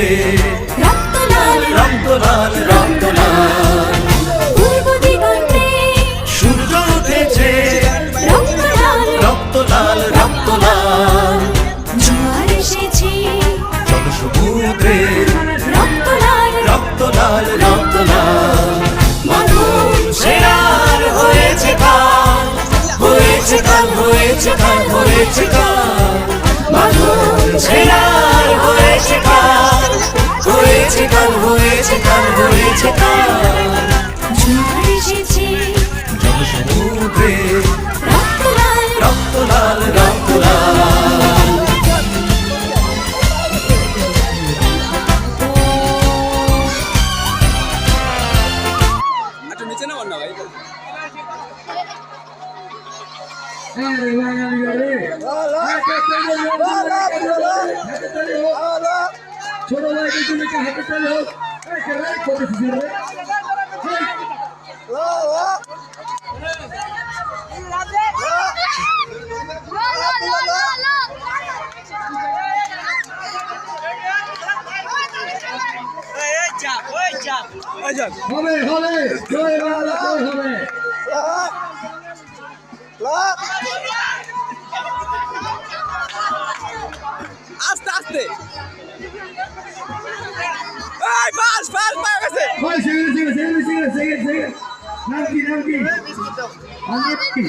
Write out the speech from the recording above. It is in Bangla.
সমুদ্রে রক্ত লাল রক্ত লাল রক্ত লাল পূর্ব দিগন্তে সূর্য উঠেছে রক্ত লাল রক্ত লাল রক্ত লাল জোয়ার এসেছে জনসমুদ্রে রক্ত লাল রক্ত লাল রক্ত লাল মাধুর সেরার হয়েছে কাল হয়েছে কাল হয়েছে কাল হয়েছে কাল মাধুর সেরার হয়েছে কাল হয়েছে কাল হয়েছে কাল হয়েছে কাল জোয়ার এসেছে জনসমুদ্রে রক্ত লাল রক্ত লাল রক্ত লাল নিচে না না ভাই ছোট ভাই তুমি হাতে চলে হোক হবে হবে জয় বাংলা জয় হবে আস্তে আস্তে এই বাস বাস পায় গেছে ভাই সেকেন্ড নাম কি নাম কি